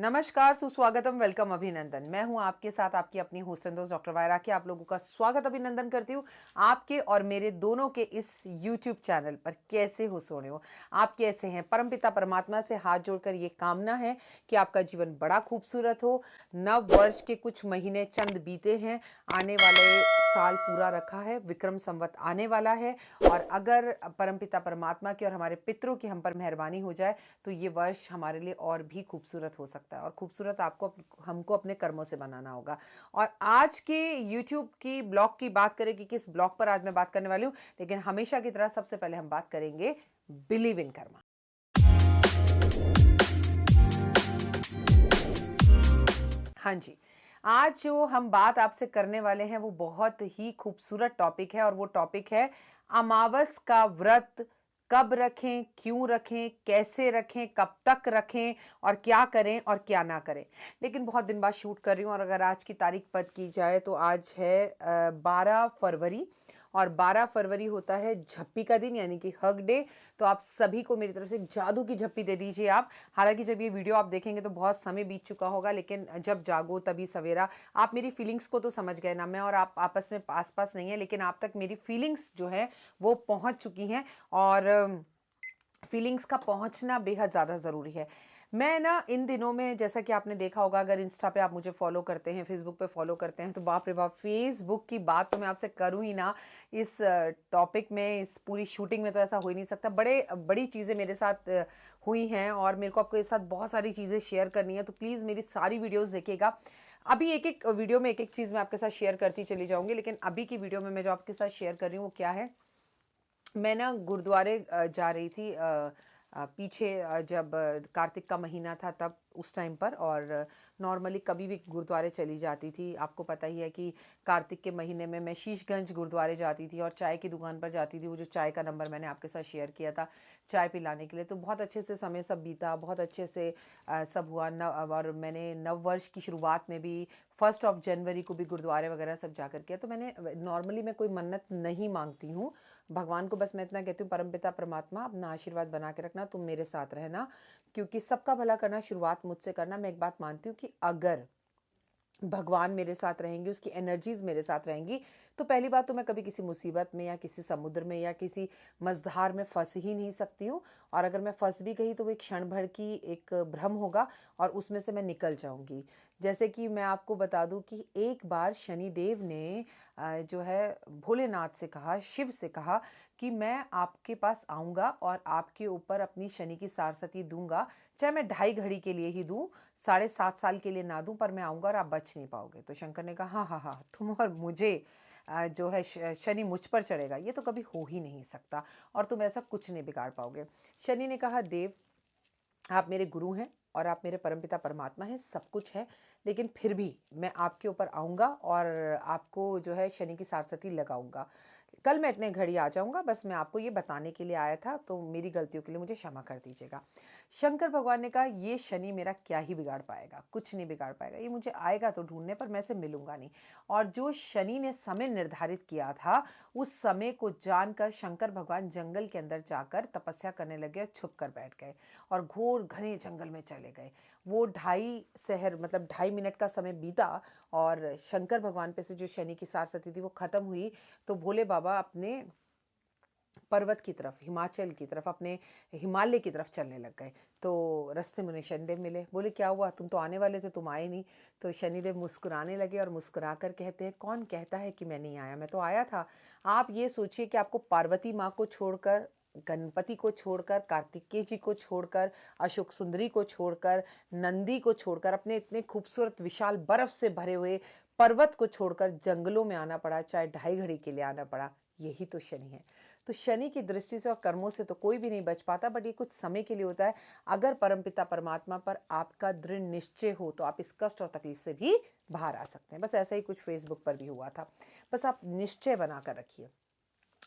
नमस्कार, सुस्वागतम, वेलकम, अभिनंदन। मैं हूं आपके साथ आपकी अपनी होस्ट एंड दोस्त डॉक्टर वायरा की। आप लोगों का स्वागत अभिनंदन करती हूं आपके और मेरे दोनों के इस यूट्यूब चैनल पर। कैसे हो सोने हो, आप कैसे हैं? परमपिता परमात्मा से हाथ जोड़कर ये कामना है कि आपका जीवन बड़ा खूबसूरत हो। नव वर्ष के कुछ महीने चंद बीते हैं, आने वाले साल पूरा रखा है, विक्रम संवत आने वाला है। और अगर परमपिता परमात्मा की और हमारे पितरों की हम पर मेहरबानी हो जाए तो ये वर्ष हमारे लिए और भी खूबसूरत हो सकता है। और खूबसूरत आपको हमको अपने कर्मों से बनाना होगा। और आज के यूट्यूब की ब्लॉग की बात करें कि किस ब्लॉग पर आज मैं बात करने वाली हूँ, लेकिन हमेशा की तरह सबसे पहले हम बात करेंगे बिलीव इन कर्मा। हाँ जी, आज जो हम बात आपसे करने वाले हैं वो बहुत ही खूबसूरत टॉपिक है। और वो टॉपिक है अमावस का व्रत कब रखें, क्यों रखें, कैसे रखें, कब तक रखें और क्या करें और क्या ना करें। लेकिन बहुत दिन बाद शूट कर रही हूँ और अगर आज की तारीख पद की जाए तो आज है 12 फरवरी। और 12 फरवरी होता है झप्पी का दिन, यानी कि हग डे। तो आप सभी को मेरी तरफ से जादू की झप्पी दे दीजिए आप। हालांकि जब ये वीडियो आप देखेंगे तो बहुत समय बीत चुका होगा, लेकिन जब जागो तभी सवेरा। आप मेरी फीलिंग्स को तो समझ गए ना, मैं और आप आपस में पास पास नहीं है, लेकिन आप तक मेरी फीलिंग्स जो है वो पहुंच चुकी हैं। और फीलिंग्स का पहुंचना बेहद ज़्यादा ज़रूरी है। मैं ना इन दिनों में, जैसा कि आपने देखा होगा, अगर इंस्टा पे आप मुझे फॉलो करते हैं, फेसबुक पे फॉलो करते हैं, तो बाप रे बाप, फेसबुक की बात तो मैं आपसे करूँ ही ना। इस टॉपिक में, इस पूरी शूटिंग में तो ऐसा हो ही नहीं सकता। बड़ी चीज़ें मेरे साथ हुई हैं और मेरे को आपके साथ बहुत सारी चीज़ें शेयर करनी है। तो प्लीज़ मेरी सारी वीडियोज़ देखिएगा। अभी एक एक वीडियो में एक एक चीज़ मैं आपके साथ शेयर करती चली जाऊँगी, लेकिन अभी की वीडियो में मैं जो आपके साथ शेयर कर रही हूँ वो क्या है। मैं ना गुरुद्वारे जा रही थी पीछे, जब कार्तिक का महीना था तब, उस टाइम पर। और नॉर्मली कभी भी गुरुद्वारे चली जाती थी। आपको पता ही है कि कार्तिक के महीने में मैं शीशगंज गुरुद्वारे जाती थी और चाय की दुकान पर जाती थी। वो जो चाय का नंबर मैंने आपके साथ शेयर किया था चाय पिलाने के लिए, तो बहुत अच्छे से समय सब बीता, बहुत अच्छे से सब हुआ। और मैंने नव वर्ष की शुरुआत में भी 1 जनवरी को भी गुरुद्वारे वगैरह सब जाकर किया। तो मैंने नॉर्मली, मैं कोई मन्नत नहीं मांगती हूँ भगवान को, बस मैं इतना कहती हूँ, परमपिता परमात्मा अपना आशीर्वाद बना के रखना, तुम मेरे साथ रहना, क्योंकि सबका भला करना शुरुआत मुझसे करना। मैं एक बात मानती हूँ कि अगर भगवान मेरे साथ रहेंगे, उसकी एनर्जीज मेरे साथ रहेंगी, तो पहली बात तो मैं कभी किसी मुसीबत में या किसी समुद्र में या किसी मझधार में फंस ही नहीं सकती हूँ। और अगर मैं फंस भी गई तो वो एक क्षण भर की एक भ्रम होगा और उसमें से मैं निकल जाऊंगी। जैसे कि मैं आपको बता दूं कि एक बार शनिदेव ने जो है भोलेनाथ से कहा, शिव से कहा कि मैं आपके पास आऊँगा और आपके ऊपर अपनी शनि की सारसती दूंगा, चाहे मैं 2.5 घड़ी के लिए ही दूं, 7.5 साल के लिए ना दूं, पर मैं आऊँगा और आप बच नहीं पाओगे। तो शंकर ने कहा, हाँ हाँ हाँ, तुम और मुझे जो है शनि मुझ पर चढ़ेगा, ये तो कभी हो ही नहीं सकता और तुम ऐसा कुछ नहीं बिगाड़ पाओगे। शनि ने कहा, देव, आप मेरे गुरु हैं और आप मेरे परमपिता परमात्मा हैं, सब कुछ है, लेकिन फिर भी मैं आपके ऊपर आऊँगा और आपको जो है शनि की सारसती लगाऊंगा। कल मैं इतने घड़ी आ जाऊंगा, बस मैं आपको ये बताने के लिए आया था, तो मेरी गलतियों के लिए मुझे क्षमा कर दीजिएगा। शंकर भगवान ने कहा, ये शनि मेरा क्या ही बिगाड़ पाएगा, कुछ नहीं बिगाड़ पाएगा, ये मुझे आएगा तो ढूंढने, पर मैं इसे मिलूंगा नहीं। और जो शनि ने समय निर्धारित किया था, उस समय को जानकर शंकर भगवान जंगल के अंदर जाकर तपस्या करने लगे और छुप कर बैठ गए और घोर घने जंगल में चले गए। वो 2.5 शहर, मतलब 2.5 मिनट का समय बीता और शंकर भगवान पे से जो शनि की सारसती थी वो खत्म हुई। तो भोले बाबा अपने पर्वत की तरफ, हिमाचल की तरफ, अपने हिमालय की तरफ चलने लग गए। तो रास्ते में उन्हें शनिदेव मिले, बोले क्या हुआ, तुम तो आने वाले थे, तुम आए नहीं। तो शनिदेव मुस्कुराने लगे और मुस्कुरा कर कहते हैं, कौन कहता है कि मैं नहीं आया, मैं तो आया था। आप ये सोचिए कि आपको पार्वती माँ को छोड़कर, गणपति को छोड़कर, कार्तिकेय जी को छोड़कर, अशोक सुंदरी को छोड़कर, नंदी को छोड़कर, अपने इतने खूबसूरत विशाल बर्फ से भरे हुए पर्वत को छोड़कर जंगलों में आना पड़ा, चाहे 2.5 घड़ी के लिए आना पड़ा। यही तो शनि है। तो शनि की दृष्टि से और कर्मों से तो कोई भी नहीं बच पाता, बट ये कुछ समय के लिए होता है। अगर परमपिता परमात्मा पर आपका दृढ़ निश्चय हो तो आप इस कष्ट और तकलीफ से भी बाहर आ सकते हैं। बस ऐसा ही कुछ फेसबुक पर भी हुआ था। बस आप निश्चय बनाकर रखिए।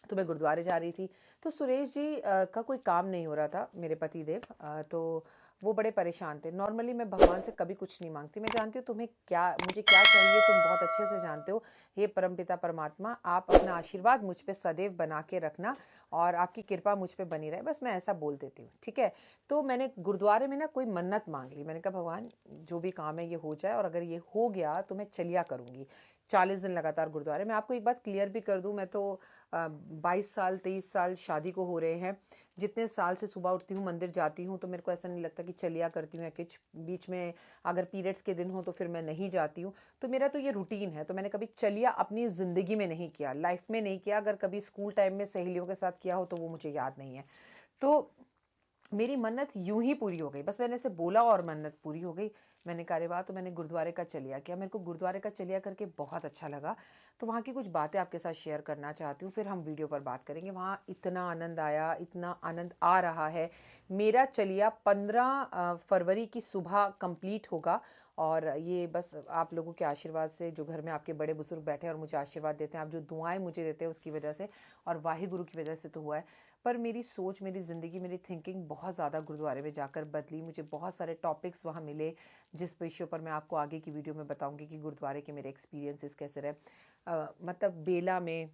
तो मैं गुरुद्वारे जा रही थी। तो सुरेश जी का कोई काम नहीं हो रहा था, मेरे पति देव। तो वो बड़े परेशान थे। नॉर्मली मैं भगवान से कभी कुछ नहीं मांगती, मैं जानती हूँ तुम्हें क्या, मुझे क्या चाहिए तुम बहुत अच्छे से जानते हो। हे परमपिता परमात्मा, आप अपना आशीर्वाद मुझ पे सदैव बना के रखना और आपकी कृपा मुझ पे बनी रहे, बस मैं ऐसा बोल देती हूँ, ठीक है। तो मैंने गुरुद्वारे में ना कोई मन्नत मांग ली। मैंने कहा भगवान जो भी काम है ये हो जाए, और अगर ये हो गया तो मैं चलिया करूँगी 40 दिन लगातार गुरुद्वारे। मैं आपको एक बात क्लियर भी कर दूं, मैं तो 22 साल 23 साल शादी को हो रहे हैं। जितने साल से सुबह उठती हूँ मंदिर जाती हूँ, तो मेरे को ऐसा नहीं लगता कि चलिया करती हूँ या कुछ। बीच में अगर पीरियड्स के दिन हो तो फिर मैं नहीं जाती हूँ। तो मेरा तो ये रूटीन है। तो मैंने कभी चलिया अपनी ज़िंदगी में नहीं किया, लाइफ में नहीं किया। अगर कभी स्कूल टाइम में सहेलियों के साथ किया हो तो वो मुझे याद नहीं है। तो मेरी मन्नत यूं ही पूरी हो गई, बस मैंने ऐसे बोला और मन्नत पूरी हो गई। मैंने कहा अरे वाह, तो मैंने गुरुद्वारे का चलिया किया। मेरे को गुरुद्वारे का चलिया करके बहुत अच्छा लगा। तो वहाँ की कुछ बातें आपके साथ शेयर करना चाहती हूँ, फिर हम वीडियो पर बात करेंगे। वहाँ इतना आनंद आया, इतना आनंद आ रहा है। मेरा चलिया 15 फरवरी की सुबह कंप्लीट होगा। और ये बस आप लोगों के आशीर्वाद से, जो घर में आपके बड़े बुजुर्ग बैठे हैं और मुझे आशीर्वाद देते हैं, आप जो दुआएं मुझे देते हैं उसकी वजह से और वाहे गुरु की वजह से तो हुआ है। पर मेरी सोच, मेरी ज़िंदगी, मेरी थिंकिंग बहुत ज़्यादा गुरुद्वारे में जाकर बदली। मुझे बहुत सारे टॉपिक्स वहाँ मिले जिस विषयों पर मैं आपको आगे की वीडियो में बताऊंगी कि गुरुद्वारे के मेरे एक्सपीरियंसेस कैसे रहे। मतलब बेला में,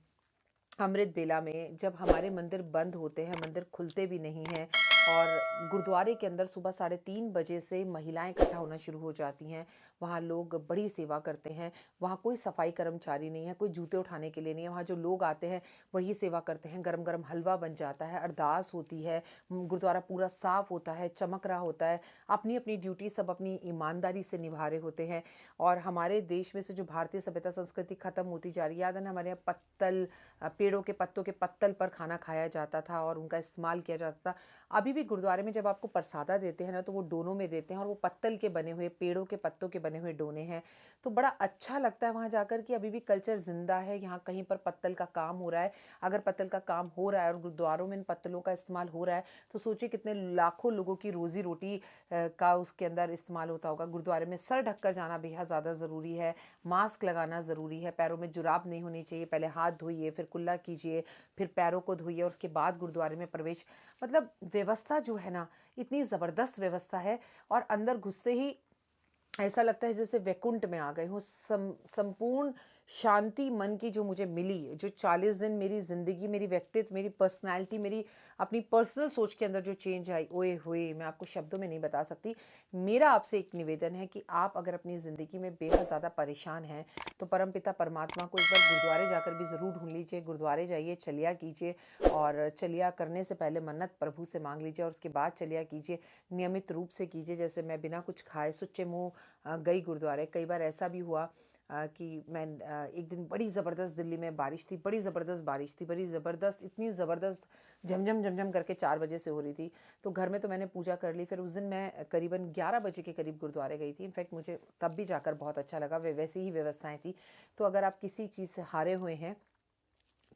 अमृत बेला में जब हमारे मंदिर बंद होते हैं, मंदिर खुलते भी नहीं हैं, और गुरुद्वारे के अंदर सुबह 3:30 बजे से महिलाएं इकट्ठा होना शुरू हो जाती हैं। वहाँ लोग बड़ी सेवा करते हैं। वहाँ कोई सफाई कर्मचारी नहीं है, कोई जूते उठाने के लिए नहीं है। वहाँ जो लोग आते हैं वही सेवा करते हैं। गरम गरम हलवा बन जाता है, अरदास होती है, गुरुद्वारा पूरा साफ होता है, चमक रहा होता है। अपनी अपनी ड्यूटी सब अपनी ईमानदारी से निभा रहे होते हैं। और हमारे देश में से जो भारतीय सभ्यता संस्कृति खत्म होती जा रही है, याद है ना, हमारे यहाँ पत्तल, पेड़ों के पत्तों के पत्तल पर खाना खाया जाता था और उनका इस्तेमाल किया जाता था। अभी भी गुरुद्वारे में जब आपको प्रसादा देते हैं ना, तो वो डोनों में देते हैं, और वो पत्तल के बने हुए, पेड़ों के पत्तों के बने हुए डोने हैं। तो बड़ा अच्छा लगता है वहाँ जाकर कि अभी भी कल्चर जिंदा है। यहाँ कहीं पर पत्तल का काम हो रहा है। अगर पत्तल का काम हो रहा है और गुरुद्वारों में इन पत्तलों का इस्तेमाल हो रहा है, तो सोचिए कितने लाखों लोगों की रोजी रोटी का उसके अंदर इस्तेमाल होता होगा। गुरुद्वारे में सर ढककर जाना बेहद ज़्यादा ज़रूरी है। मास्क लगाना ज़रूरी है। पैरों में जुराब नहीं होनी चाहिए। पहले हाथ धोइए, फिर कुल्ला कीजिए, फिर पैरों को धोइए, और उसके बाद गुरुद्वारे में प्रवेश। मतलब व्यवस्था जो है ना, इतनी ज़बरदस्त व्यवस्था है। और अंदर घुसते ही ऐसा लगता है जैसे वैकुंठ में आ गए हो। संपूर्ण शांति मन की जो मुझे मिली, जो 40 दिन मेरी ज़िंदगी, मेरी व्यक्तित्व, मेरी पर्सनालिटी, मेरी अपनी पर्सनल सोच के अंदर जो चेंज आई, ओए हुए, मैं आपको शब्दों में नहीं बता सकती। मेरा आपसे एक निवेदन है कि आप अगर अपनी ज़िंदगी में बेहद ज़्यादा परेशान हैं, तो परमपिता परमात्मा को एक बार गुरुद्वारे जाकर भी ज़रूर ढूंढ लीजिए। गुरुद्वारे जाइए, चलिया कीजिए, और चलिया करने से पहले मन्नत प्रभु से मांग लीजिए, और उसके बाद चलिया कीजिए। नियमित रूप से कीजिए। जैसे मैं बिना कुछ खाए सुच्चे मुँह गई गुरुद्वारे। कई बार ऐसा भी हुआ कि मैं एक दिन, बड़ी ज़बरदस्त दिल्ली में बारिश थी, बड़ी ज़बरदस्त बारिश थी, बड़ी ज़बरदस्त, इतनी ज़बरदस्त, झमझम झमझम करके 4 बजे से हो रही थी। तो घर में तो मैंने पूजा कर ली। फिर उस दिन मैं करीबन 11 बजे के करीब गुरुद्वारे गई थी। इनफैक्ट मुझे तब भी जाकर बहुत अच्छा लगा। वे वैसी ही व्यवस्थाएं थी। तो अगर आप किसी चीज़ से हारे हुए हैं,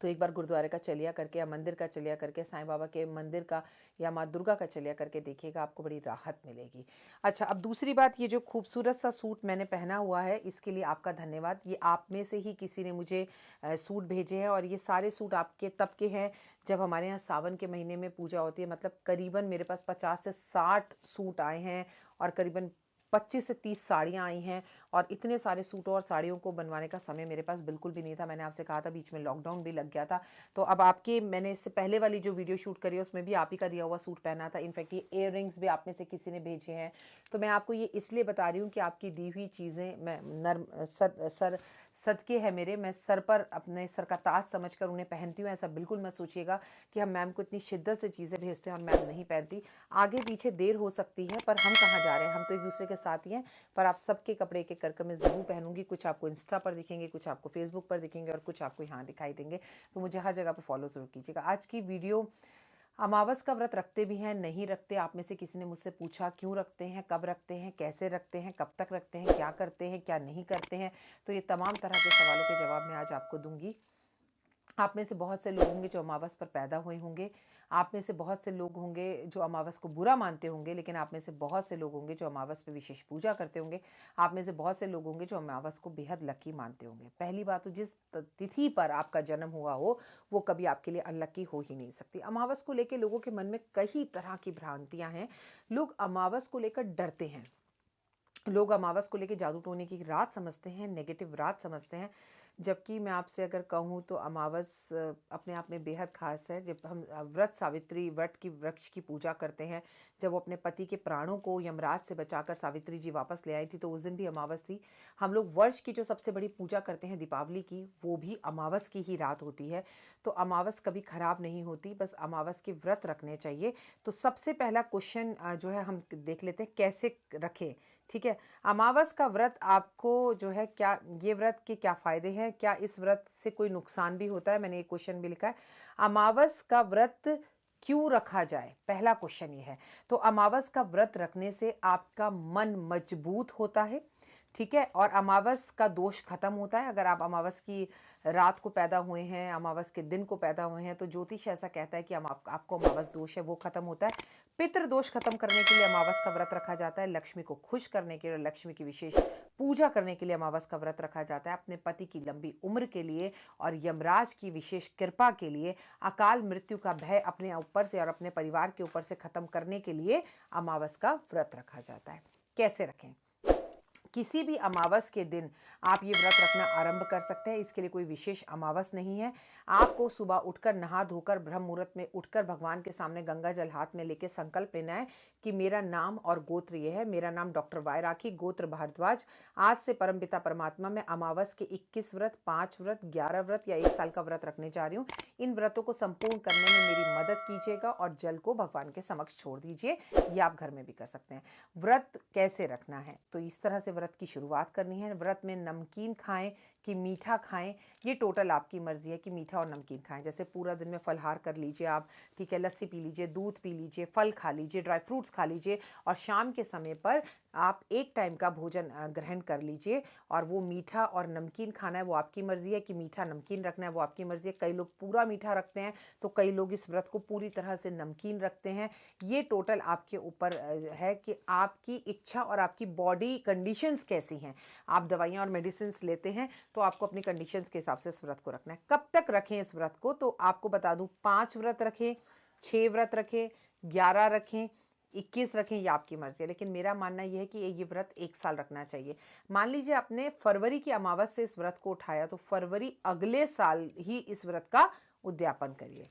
तो एक बार गुरुद्वारे का चलिया करके, या मंदिर का चलिया करके, साईं बाबा के मंदिर का या माँ दुर्गा का चलिया करके देखिएगा, आपको बड़ी राहत मिलेगी। अच्छा, अब दूसरी बात, ये जो खूबसूरत सा सूट मैंने पहना हुआ है, इसके लिए आपका धन्यवाद। ये आप में से ही किसी ने मुझे सूट भेजे हैं, और ये सारे सूट आपके तब के हैं जब हमारे यहाँ सावन के महीने में पूजा होती है। मतलब करीबन मेरे पास 50 से 60 सूट आए हैं, और करीबन 25 से 30 साड़ियाँ आई हैं। और इतने सारे सूटों और साड़ियों को बनवाने का समय मेरे पास बिल्कुल भी नहीं था। मैंने आपसे कहा था, बीच में लॉकडाउन भी लग गया था। तो अब आपके, मैंने इससे पहले वाली जो वीडियो शूट करी है उसमें भी आप ही का दिया हुआ सूट पहना था। इनफैक्ट ये इयर रिंग्स भी आप में से किसी ने भेजे हैं। तो मैं आपको ये इसलिए बता रही हूँ कि आपकी दी हुई चीज़ें मैं नर्म सर सदके है मेरे, मैं सर पर अपने सर का ताज समझकर उन्हें पहनती हूँ। ऐसा बिल्कुल मत सोचिएगा कि हम मैम को इतनी शिद्दत से चीज़ें भेजते हैं और मैम नहीं पहनती। आगे पीछे देर हो सकती है, पर हम कहाँ जा रहे हैं, हम तो एक दूसरे के साथ ही हैं। पर आप सबके कपड़े एक एक करके मैं ज़रूर पहनूंगी। कुछ आपको इंस्टा पर दिखेंगे, कुछ आपको फेसबुक पर दिखेंगे, और कुछ आपको यहाँ दिखाई देंगे। तो मुझे हर जगह पर फॉलो ज़रूर कीजिएगा। आज की वीडियो, अमावस का व्रत रखते भी हैं, नहीं रखते। आप में से किसी ने मुझसे पूछा क्यों रखते हैं, कब रखते हैं, कैसे रखते हैं, कब तक रखते हैं, क्या करते हैं, क्या नहीं करते हैं। तो ये तमाम तरह के सवालों के जवाब मैं आज आपको दूंगी। आप में से बहुत से लोग होंगे जो अमावस पर पैदा हुए होंगे। आप में से बहुत से लोग होंगे जो अमावस को बुरा मानते होंगे, लेकिन आप में से बहुत से लोग होंगे जो अमावस पे विशेष पूजा करते होंगे। आप में से बहुत से लोग होंगे जो अमावस को बेहद लकी मानते होंगे। पहली बात तो जिस तिथि पर आपका जन्म हुआ हो वो कभी आपके लिए अनलकी हो ही नहीं सकती। अमावस को लेकर लोगों के मन में कई तरह की भ्रांतियां हैं। लोग अमावस को लेकर डरते हैं। लोग अमावस को लेकर जादू टोने की रात समझते हैं, नेगेटिव रात समझते हैं। जबकि मैं आपसे अगर कहूँ तो अमावस अपने आप में बेहद खास है। जब हम व्रत सावित्री वट की वृक्ष की पूजा करते हैं, जब वो अपने पति के प्राणों को यमराज से बचाकर सावित्री जी वापस ले आई थी, तो उस दिन भी अमावस थी। हम लोग वर्ष की जो सबसे बड़ी पूजा करते हैं दीपावली की, वो भी अमावस की ही रात होती है। तो अमावस कभी खराब नहीं होती, बस अमावस के व्रत रखने चाहिए। तो सबसे पहला क्वेश्चन जो है हम देख लेते हैं कैसे रखें। ठीक है, अमावस का व्रत आपको जो है क्या, ये व्रत के क्या फायदे हैं, क्या इस व्रत से कोई नुकसान भी होता है, मैंने ये क्वेश्चन भी लिखा है। अमावस का व्रत क्यों रखा जाए, पहला क्वेश्चन ये है। तो अमावस का व्रत रखने से आपका मन मजबूत होता है। ठीक है, और अमावस का दोष खत्म होता है। अगर आप अमावस की रात को पैदा हुए हैं, अमावस के दिन को पैदा हुए हैं, तो ज्योतिष ऐसा कहता है कि आपको अमावस दोष है वो खत्म होता है। पितृ दोष खत्म करने के लिए अमावस का व्रत रखा जाता है। लक्ष्मी को खुश करने के लिए, लक्ष्मी की विशेष पूजा करने के लिए अमावस का व्रत रखा जाता है। अपने पति की लंबी उम्र के लिए और यमराज की विशेष कृपा के लिए, अकाल मृत्यु का भय अपने ऊपर से और अपने परिवार के ऊपर से खत्म करने के लिए अमावस का व्रत रखा जाता है। कैसे रखें? किसी भी अमावस के दिन आप ये व्रत रखना आरंभ कर सकते हैं। इसके लिए कोई विशेष अमावस नहीं है। आपको सुबह उठकर नहा धोकर ब्रह्म मुहूर्त में उठकर भगवान के सामने गंगा जल हाथ में लेके संकल्प लेना है कि मेरा नाम और गोत्र ये है। मेरा नाम डॉक्टर वाई राखी, गोत्र भारद्वाज। आज से परमपिता परमात्मा में अमावस के 21 व्रत, 5 व्रत, 11 व्रत या 1 साल का व्रत रखने जा रही हूँ। इन व्रतों को संपूर्ण करने में मेरी मदद कीजिएगा और जल को भगवान के समक्ष छोड़ दीजिए। ये आप घर में भी कर सकते हैं। व्रत कैसे रखना है, तो इस तरह से व्रत की शुरुआत करनी है। व्रत में नमकीन खाएं कि मीठा खाएं, ये टोटल आपकी मर्जी है कि मीठा और नमकीन खाएं। जैसे पूरा दिन में फलहार कर लीजिए आप, ठीक है, लस्सी पी लीजिए, दूध पी लीजिए, फल खा लीजिए, ड्राई फ्रूट्स खा लीजिए, और शाम के समय पर आप एक टाइम का भोजन ग्रहण कर लीजिए। और वो मीठा और नमकीन खाना है वो आपकी मर्जी है कि मीठा नमकीन रखना है वो आपकी मर्जी है। कई लोग पूरा मीठा रखते हैं तो कई लोग इस व्रत को पूरी तरह से नमकीन रखते हैं। ये टोटल आपके ऊपर है कि आपकी इच्छा और आपकी बॉडी कंडीशंस कैसी हैं। आप दवाइयाँ और मेडिसिन लेते हैं तो आपको अपनी कंडीशंस के हिसाब से इस व्रत को रखना है। कब तक रखें इस व्रत को, तो आपको बता दूं, 5 व्रत रखें, 6 व्रत रखें, 11 रखें, 21 रखें, ये आपकी मर्जी है। लेकिन मेरा मानना यह है कि ये व्रत 1 साल रखना चाहिए। मान लीजिए आपने फरवरी की अमावस से इस व्रत को उठाया, तो फरवरी अगले साल ही इस व्रत का उद्यापन करिए।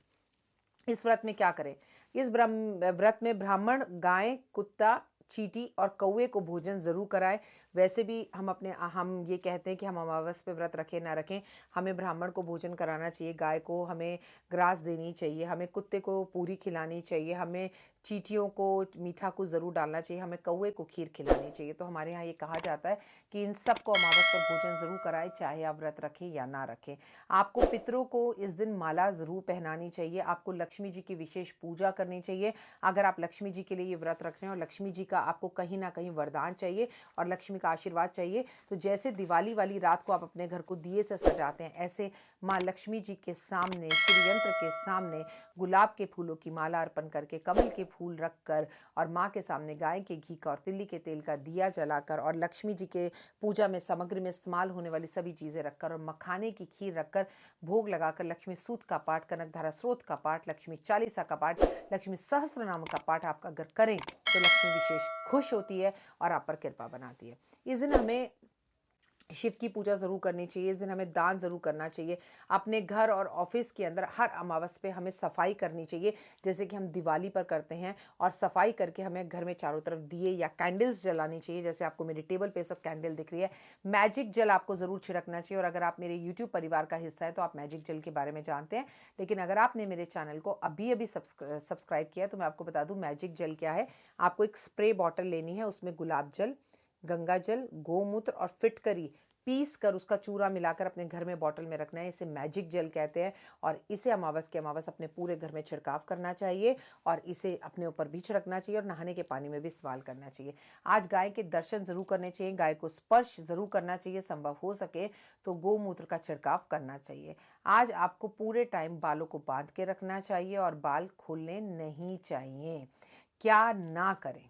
इस व्रत में क्या करें? इस व्रत में ब्राह्मण गाय, कुत्ता, चींटी और कौवे को भोजन जरूर कराएं। वैसे भी हम ये कहते हैं कि हम अमावस पे व्रत रखें ना रखें, हमें ब्राह्मण को भोजन कराना चाहिए, गाय को हमें ग्रास देनी चाहिए, हमें कुत्ते को पूरी खिलानी चाहिए, हमें चींटियों को मीठा को ज़रूर डालना चाहिए, हमें कौवे को खीर खिलानी चाहिए। तो हमारे यहाँ ये कहा जाता है कि इन सब को अमावस पर भोजन ज़रूर कराएं, चाहे आप व्रत रखें या ना रखें। आपको पितरों को इस दिन माला ज़रूर पहनानी चाहिए। आपको लक्ष्मी जी की विशेष पूजा करनी चाहिए। अगर आप लक्ष्मी जी के लिए ये व्रत रख रहे हैं और लक्ष्मी जी का आपको कहीं ना कहीं वरदान चाहिए और लक्ष्मी का आशीर्वाद चाहिए, तो जैसे दिवाली वाली रात को आप अपने घर को दिए से सजाते हैं, ऐसे माँ लक्ष्मी जी के सामने, श्री यंत्र के सामने गुलाब के फूलों की माला अर्पण करके, कमल के फूल रखकर और माँ के सामने गाय के घी का और तिल्ली के तेल का दिया जलाकर और लक्ष्मी जी के पूजा में सामग्री में इस्तेमाल होने वाली सभी चीज़ें रखकर और मखाने की खीर रखकर भोग लगाकर लक्ष्मी सूत का पाठ, कनकधारा स्रोत का पाठ, लक्ष्मी चालीसा का पाठ, लक्ष्मी सहस्त्रनाम का पाठ आप अगर करें तो लक्ष्मी विशेष खुश होती है और आप पर कृपा बनाती है। इस दिन हमें शिव की पूजा ज़रूर करनी चाहिए। इस दिन हमें दान ज़रूर करना चाहिए। अपने घर और ऑफिस के अंदर हर अमावस पे हमें सफाई करनी चाहिए, जैसे कि हम दिवाली पर करते हैं। और सफाई करके हमें घर में चारों तरफ दिए या कैंडल्स जलानी चाहिए। जैसे आपको मेरी टेबल पे सब कैंडल दिख रही है। मैजिक जल आपको ज़रूर छिड़कना चाहिए। और अगर आप मेरे यूट्यूब परिवार का हिस्सा है तो आप मैजिक जल के बारे में जानते हैं। लेकिन अगर आपने मेरे चैनल को अभी अभी सब्सक्राइब किया तो मैं आपको बता दूँ मैजिक जल क्या है। आपको एक स्प्रे बॉटल लेनी है, उसमें गुलाब जल, गंगा जल, गोमूत्र और फिटकरी पीस कर उसका चूरा मिलाकर अपने घर में बॉटल में रखना है। इसे मैजिक जेल कहते हैं और इसे अमावस के अमावस अपने पूरे घर में छिड़काव करना चाहिए और इसे अपने ऊपर भी छिड़कना चाहिए और नहाने के पानी में भी इस्तेमाल करना चाहिए। आज गाय के दर्शन जरूर करने चाहिए, गाय को स्पर्श जरूर करना चाहिए, संभव हो सके तो गोमूत्र का छिड़काव करना चाहिए। आज आपको पूरे टाइम बालों को बांध के रखना चाहिए और बाल खोलने नहीं चाहिए। क्या ना करें?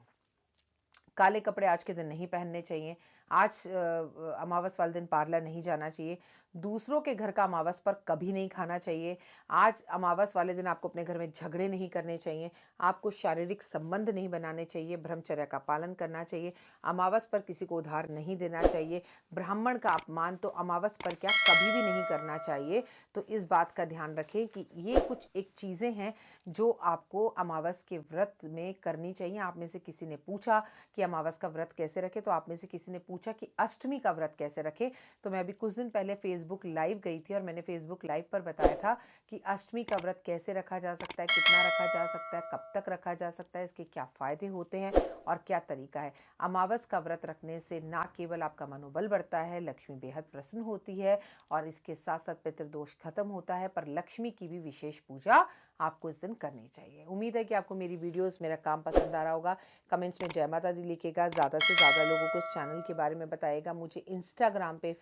काले कपड़े आज के दिन नहीं पहनने चाहिए। आज अमावस वाले दिन पार्लर नहीं जाना चाहिए। दूसरों के घर का अमावस पर कभी नहीं खाना चाहिए। आज अमावस वाले दिन आपको अपने घर में झगड़े नहीं करने चाहिए। आपको शारीरिक संबंध नहीं बनाने चाहिए। ब्रह्मचर्य का पालन करना चाहिए। अमावस पर किसी को उधार नहीं देना चाहिए। ब्राह्मण का अपमान तो अमावस पर क्या कभी भी नहीं करना चाहिए। तो इस बात का ध्यान रखें कि ये कुछ एक चीज़ें हैं जो आपको अमावस के व्रत में करनी चाहिए। आप में से किसी ने पूछा कि अमावस का व्रत कैसे रखें, तो आप में से किसी ने पूछा कि अष्टमी का व्रत कैसे रखें। तो मैं अभी कुछ दिन पहले फेसबुक लाइव गई थी और मैंने फेसबुक लाइव पर बताया था कि अष्टमी का व्रत कैसे रखा जा सकता है, कितना रखा जा सकता है, कब तक रखा जा सकता है, इसके क्या फ़ायदे होते हैं और क्या तरीका है। अमावस का व्रत रखने से ना केवल आपका मनोबल बढ़ता है, लक्ष्मी बेहद प्रसन्न होती है और इसके साथ साथ पितृदोष खत्म होता है, पर लक्ष्मी की भी विशेष पूजा आपको इस दिन करनी चाहिए। उम्मीद है कि आपको मेरी वीडियोस, मेरा काम पसंद आ रहा होगा। कमेंट्स में जय माता दी लिखेगा, ज़्यादा से ज़्यादा लोगों को इस चैनल के बारे में बताएगा। मुझे इंस्टाग्राम पे,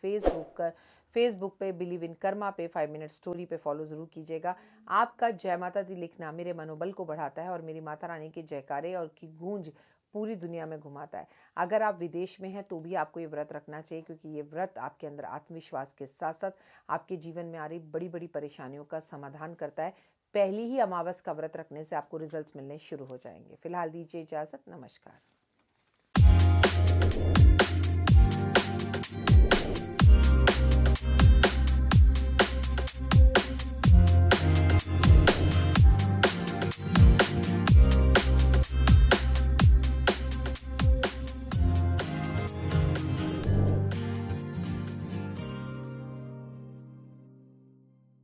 फेसबुक पे, बिलीव इन कर्मा पे, 5 मिनट स्टोरी पे फॉलो ज़रूर कीजिएगा। आपका जय माता दी लिखना मेरे मनोबल को बढ़ाता है और मेरी माता रानी के जयकारे और की गूंज पूरी दुनिया में घुमाता है। अगर आप विदेश में हैं तो भी आपको ये व्रत रखना चाहिए, क्योंकि ये व्रत आपके अंदर आत्मविश्वास के साथ साथ आपके जीवन में आ रही बड़ी बड़ी परेशानियों का समाधान करता है। पहली ही अमावस का व्रत रखने से आपको रिजल्ट्स मिलने शुरू हो जाएंगे। फिलहाल दीजिए इजाज़त, नमस्कार।